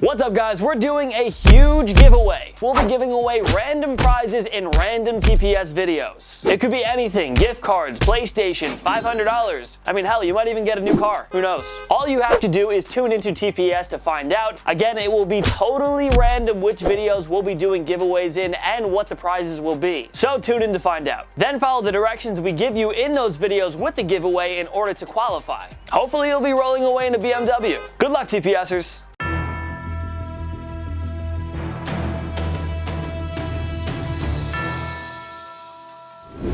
What's up guys, we're doing a huge giveaway. We'll be giving away random prizes in random TPS videos. It could be anything, gift cards, PlayStations, $500. I mean hell, you might even get a new car, who knows. All you have to do is tune into TPS to find out. Again, it will be totally random which videos we'll be doing giveaways in and what the prizes will be. So tune in to find out. Then follow the directions we give you in those videos with the giveaway in order to qualify. Hopefully you'll be rolling away in a BMW. Good luck TPSers.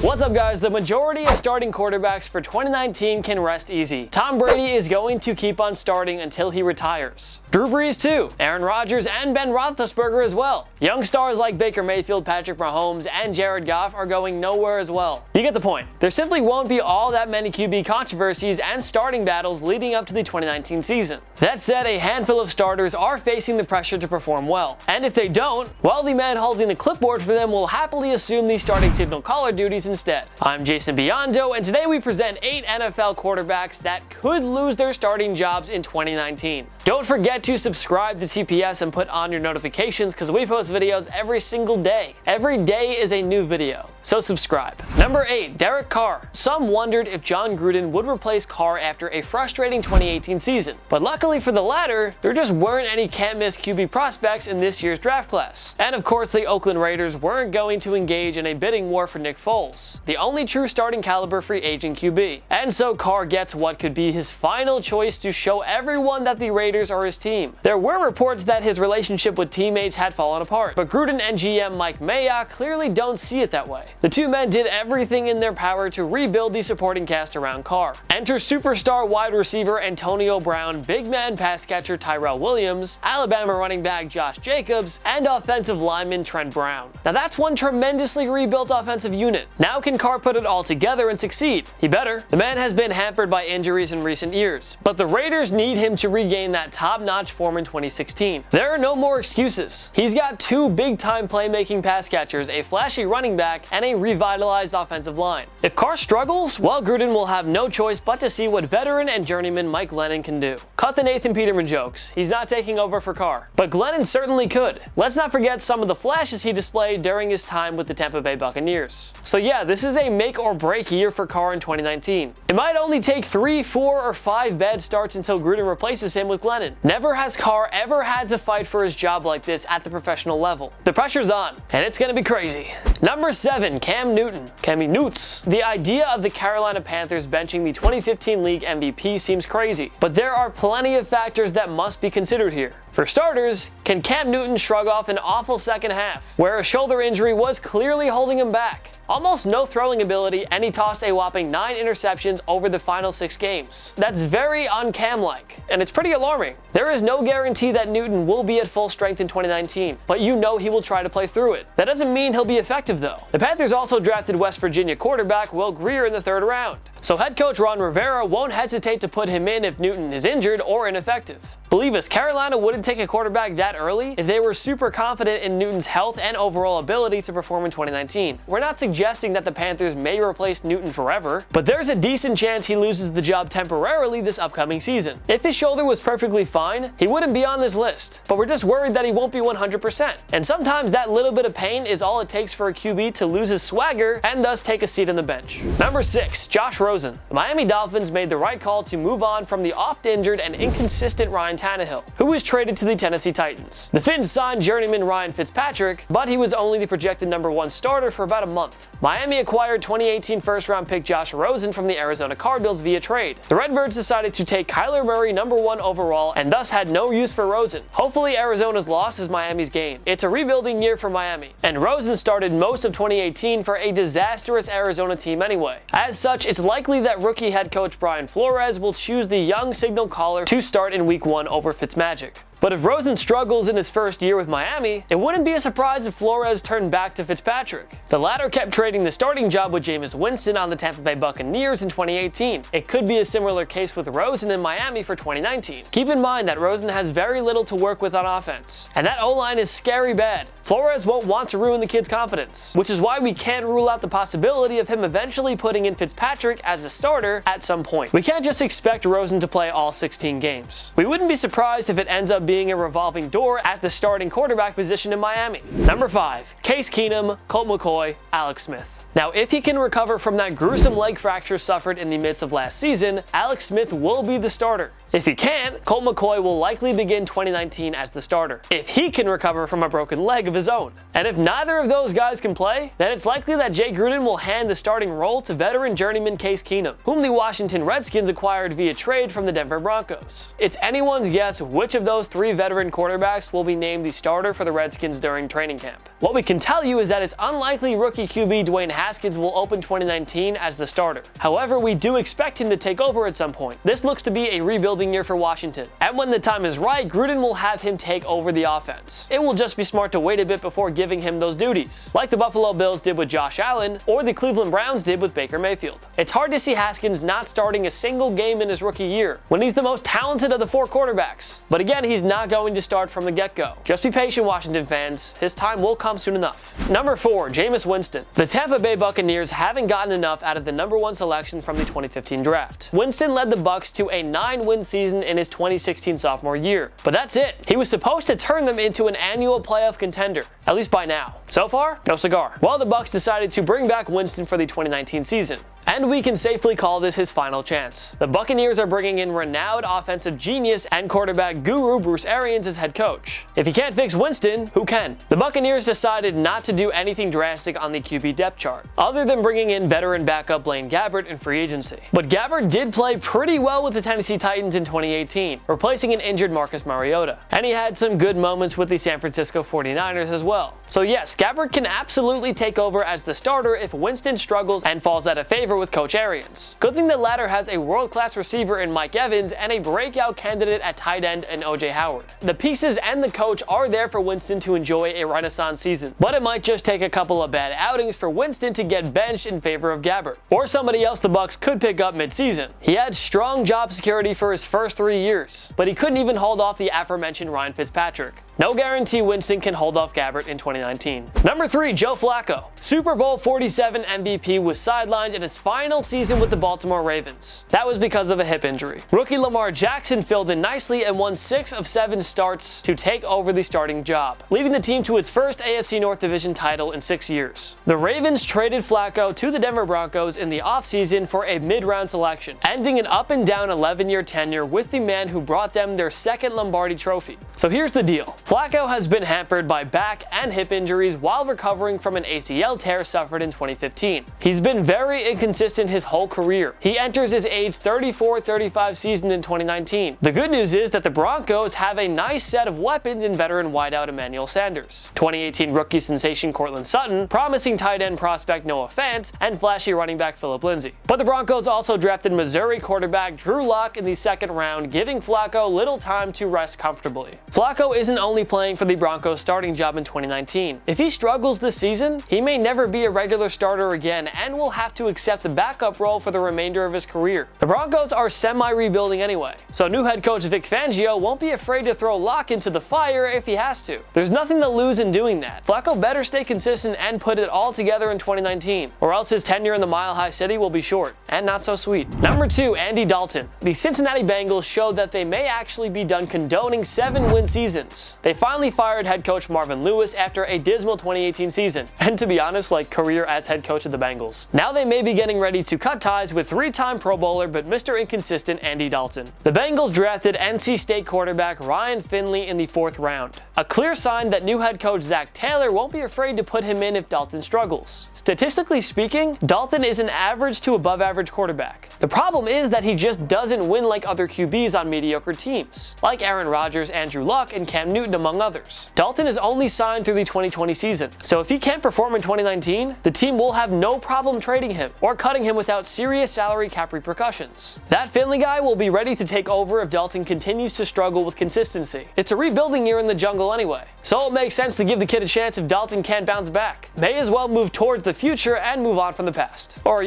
What's up guys, the majority of starting quarterbacks for 2019 can rest easy. Tom Brady is going to keep on starting until he retires. Drew Brees too, Aaron Rodgers and Ben Roethlisberger as well. Young stars like Baker Mayfield, Patrick Mahomes and Jared Goff are going nowhere as well. You get the point. There simply won't be all that many QB controversies and starting battles leading up to the 2019 season. That said, a handful of starters are facing the pressure to perform well. And if they don't, well, the man holding the clipboard for them will happily assume the starting signal caller duties instead. I'm Jason Biondo, and today we present 8 NFL quarterbacks that could lose their starting jobs in 2019. Don't forget to subscribe to TPS and put on your notifications because we post videos every single day. Every day is a new video, so subscribe. Number 8, Derek Carr. Some wondered if John Gruden would replace Carr after a frustrating 2018 season, but luckily for the latter, there just weren't any can't-miss QB prospects in this year's draft class. And of course, the Oakland Raiders weren't going to engage in a bidding war for Nick Foles, the only true starting caliber free agent QB. And so Carr gets what could be his final choice to show everyone that the Raiders are his team. There were reports that his relationship with teammates had fallen apart, but Gruden and GM Mike Mayock clearly don't see it that way. The two men did everything in their power to rebuild the supporting cast around Carr. Enter superstar wide receiver Antonio Brown, big man pass catcher Tyrell Williams, Alabama running back Josh Jacobs, and offensive lineman Trent Brown. Now that's one tremendously rebuilt offensive unit. Now can Carr put it all together and succeed? He better. The man has been hampered by injuries in recent years, but the Raiders need him to regain that top-notch form in 2016. There are no more excuses. He's got 2 big-time playmaking pass catchers, a flashy running back, and a revitalized offensive line. If Carr struggles, well, Gruden will have no choice but to see what veteran and journeyman Mike Glennon can do. Cut the Nathan Peterman jokes. He's not taking over for Carr, but Glennon certainly could. Let's not forget some of the flashes he displayed during his time with the Tampa Bay Buccaneers. So yeah, this is a make or break year for Carr in 2019. It might only take 3, 4, or 5 bad starts until Gruden replaces him with Glennon. Never has Carr ever had to fight for his job like this at the professional level. The pressure's on, and it's gonna be crazy. Number 7, Cam Newton. Cammy Newts. The idea of the Carolina Panthers benching the 2015 league MVP seems crazy, but there are plenty of factors that must be considered here. For starters, can Cam Newton shrug off an awful second half, where a shoulder injury was clearly holding him back? Almost no throwing ability, and he tossed a whopping 9 interceptions over the final 6 games. That's very un-Cam-like, and it's pretty alarming. There is no guarantee that Newton will be at full strength in 2019, but you know he will try to play through it. That doesn't mean he'll be effective though. The Panthers also drafted West Virginia quarterback Will Grier in the 3rd round, so head coach Ron Rivera won't hesitate to put him in if Newton is injured or ineffective. Believe us, Carolina wouldn't take a quarterback that early if they were super confident in Newton's health and overall ability to perform in 2019. We're not suggesting that the Panthers may replace Newton forever, but there's a decent chance he loses the job temporarily this upcoming season. If his shoulder was perfectly fine, he wouldn't be on this list, but we're just worried that he won't be 100%. And sometimes that little bit of pain is all it takes for a QB to lose his swagger and thus take a seat on the bench. Number 6, Josh Rosen. The Miami Dolphins made the right call to move on from the oft-injured and inconsistent Ryan Tannehill, who was traded to the Tennessee Titans. The Fins signed journeyman Ryan Fitzpatrick, but he was only the projected number 1 starter for about a month. Miami acquired 2018 first-round pick Josh Rosen from the Arizona Cardinals via trade. The Redbirds decided to take Kyler Murray number 1 overall and thus had no use for Rosen. Hopefully Arizona's loss is Miami's gain. It's a rebuilding year for Miami, and Rosen started most of 2018 for a disastrous Arizona team anyway. As such, it's likely that rookie head coach Brian Flores will choose the young signal caller to start in week 1 over Fitzmagic. But if Rosen struggles in his first year with Miami, it wouldn't be a surprise if Flores turned back to Fitzpatrick. The latter kept trading the starting job with Jameis Winston on the Tampa Bay Buccaneers in 2018. It could be a similar case with Rosen in Miami for 2019. Keep in mind that Rosen has very little to work with on offense, and that O-line is scary bad. Flores won't want to ruin the kid's confidence, which is why we can't rule out the possibility of him eventually putting in Fitzpatrick as a starter at some point. We can't just expect Rosen to play all 16 games. We wouldn't be surprised if it ends up being a revolving door at the starting quarterback position in Miami. Number 5. Case Keenum, Colt McCoy, Alex Smith. Now, if he can recover from that gruesome leg fracture suffered in the midst of last season, Alex Smith will be the starter. If he can't, Colt McCoy will likely begin 2019 as the starter, if he can recover from a broken leg of his own. And if neither of those guys can play, then it's likely that Jay Gruden will hand the starting role to veteran journeyman Case Keenum, whom the Washington Redskins acquired via trade from the Denver Broncos. It's anyone's guess which of those 3 veteran quarterbacks will be named the starter for the Redskins during training camp. What we can tell you is that it's unlikely rookie QB Dwayne Haskins will open 2019 as the starter. However, we do expect him to take over at some point. This looks to be a rebuilding year for Washington, and when the time is right, Gruden will have him take over the offense. It will just be smart to wait a bit before giving him those duties, like the Buffalo Bills did with Josh Allen or the Cleveland Browns did with Baker Mayfield. It's hard to see Haskins not starting a single game in his rookie year when he's the most talented of the 4 quarterbacks. But again, he's not going to start from the get-go. Just be patient, Washington fans. His time will come soon enough. Number 4. Jameis Winston. The Tampa Bay Buccaneers haven't gotten enough out of the number 1 selection from the 2015 draft. Winston led the Bucs to a 9-win season in his 2016 sophomore year. But that's it. He was supposed to turn them into an annual playoff contender, at least by now. So far, no cigar. Well, the Bucs decided to bring back Winston for the 2019 season. And we can safely call this his final chance. The Buccaneers are bringing in renowned offensive genius and quarterback guru Bruce Arians as head coach. If he can't fix Winston, who can? The Buccaneers decided not to do anything drastic on the QB depth chart, other than bringing in veteran backup Blaine Gabbert in free agency. But Gabbert did play pretty well with the Tennessee Titans in 2018, replacing an injured Marcus Mariota. And he had some good moments with the San Francisco 49ers as well. So yes, Gabbert can absolutely take over as the starter if Winston struggles and falls out of favor with Coach Arians. Good thing the latter has a world-class receiver in Mike Evans and a breakout candidate at tight end in O.J. Howard. The pieces and the coach are there for Winston to enjoy a renaissance season, but it might just take a couple of bad outings for Winston to get benched in favor of Gabbert, or somebody else the Bucs could pick up mid-season. He had strong job security for his first 3 years, but he couldn't even hold off the aforementioned Ryan Fitzpatrick. No guarantee Winston can hold off Gabbert in 2019. Number 3, Joe Flacco. Super Bowl 47 MVP was sidelined in his final season with the Baltimore Ravens. That was because of a hip injury. Rookie Lamar Jackson filled in nicely and won 6 of 7 starts to take over the starting job, leading the team to its first AFC North Division title in 6 years. The Ravens traded Flacco to the Denver Broncos in the offseason for a mid-round selection, ending an up-and-down 11-year tenure with the man who brought them their 2nd Lombardi trophy. So here's the deal. Flacco has been hampered by back and hip injuries while recovering from an ACL tear suffered in 2015. He's been very inconsistent his whole career. He enters his age 34-35 season in 2019. The good news is that the Broncos have a nice set of weapons in veteran wideout Emmanuel Sanders, 2018 rookie sensation Cortland Sutton, promising tight end prospect Noah Fant, and flashy running back Phillip Lindsay. But the Broncos also drafted Missouri quarterback Drew Lock in the 2nd round, giving Flacco little time to rest comfortably. Flacco isn't only playing for the Broncos starting job in 2019. If he struggles this season, he may never be a regular starter again and will have to accept the backup role for the remainder of his career. The Broncos are semi-rebuilding anyway, so new head coach Vic Fangio won't be afraid to throw Lock into the fire if he has to. There's nothing to lose in doing that. Flacco better stay consistent and put it all together in 2019, or else his tenure in the Mile High City will be short, and not so sweet. Number 2, Andy Dalton. The Cincinnati Bengals showed that they may actually be done condoning 7-win seasons. They finally fired head coach Marvin Lewis after a dismal 2018 season, and to be honest, career as head coach of the Bengals. Now they may be getting ready to cut ties with 3-time Pro Bowler but Mr. Inconsistent Andy Dalton. The Bengals drafted NC State quarterback Ryan Finley in the 4th round, a clear sign that new head coach Zach Taylor won't be afraid to put him in if Dalton struggles. Statistically speaking, Dalton is an average to above average quarterback. The problem is that he just doesn't win like other QBs on mediocre teams, like Aaron Rodgers, Andrew Luck, and Cam Newton among others. Dalton is only signed through the 2020 season, so if he can't perform in 2019, the team will have no problem trading him or cutting him without serious salary cap repercussions. That Finley guy will be ready to take over if Dalton continues to struggle with consistency. It's a rebuilding year in the jungle anyway, so it makes sense to give the kid a chance if Dalton can't bounce back. May as well move towards the future and move on from the past. Or,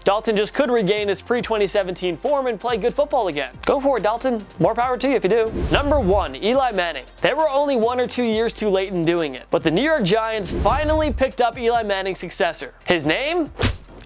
Dalton just could regain his pre-2017 form and play good football again. Go for it, Dalton. More power to you if you do. Number 1, Eli Manning. They were only 1 or 2 years too late in doing it, but the New York Giants finally picked up Eli Manning's successor. His name?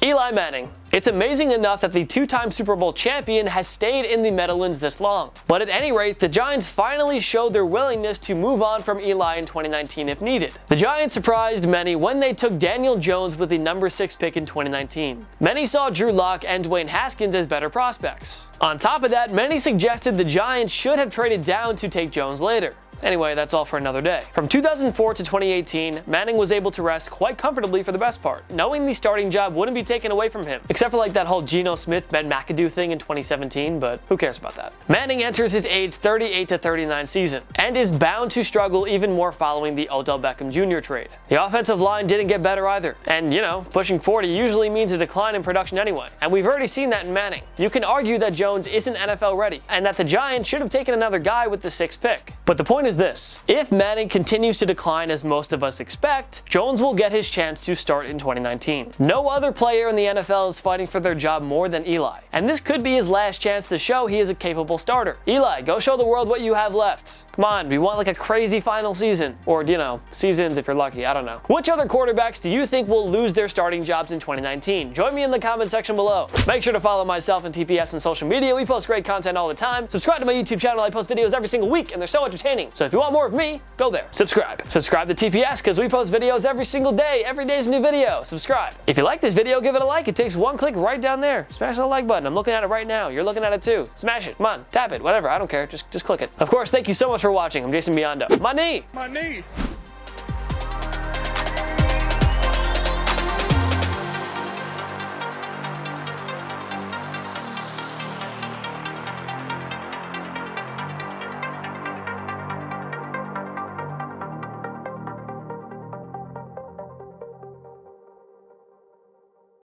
Eli Manning. It's amazing enough that the two-time Super Bowl champion has stayed in the Meadowlands this long. But at any rate, the Giants finally showed their willingness to move on from Eli in 2019 if needed. The Giants surprised many when they took Daniel Jones with the number 6 pick in 2019. Many saw Drew Lock and Dwayne Haskins as better prospects. On top of that, many suggested the Giants should have traded down to take Jones later. Anyway, that's all for another day. From 2004 to 2018, Manning was able to rest quite comfortably for the best part, knowing the starting job wouldn't be taken away from him, except for like that whole Geno Smith, Ben McAdoo thing in 2017, but who cares about that. Manning enters his age 38 to 39 season, and is bound to struggle even more following the Odell Beckham Jr. trade. The offensive line didn't get better either, and pushing 40 usually means a decline in production anyway, and we've already seen that in Manning. You can argue that Jones isn't NFL ready, and that the Giants should have taken another guy with the 6th pick. But the point is this: if Manning continues to decline as most of us expect, Jones will get his chance to start in 2019. No other player in the NFL is fighting for their job more than Eli, and this could be his last chance to show he is a capable starter. Eli, go show the world what you have left. Come on, we want like a crazy final season, or seasons if you're lucky, I don't know. Which other quarterbacks do you think will lose their starting jobs in 2019? Join me in the comment section below. Make sure to follow myself and TPS on social media. We post great content all the time. Subscribe to my YouTube channel. I post videos every single week, and they're so entertaining. So if you want more of me, go there. Subscribe to TPS because we post videos every single day. Every day's a new video. Subscribe. If you like this video, give it a like. It takes one click right down there. Smash the like button. I'm looking at it right now. You're looking at it too. Smash it. Come on. Tap it. Whatever. I don't care. Just click it. Of course, thank you so much for watching. I'm Jason Biondo. My knee.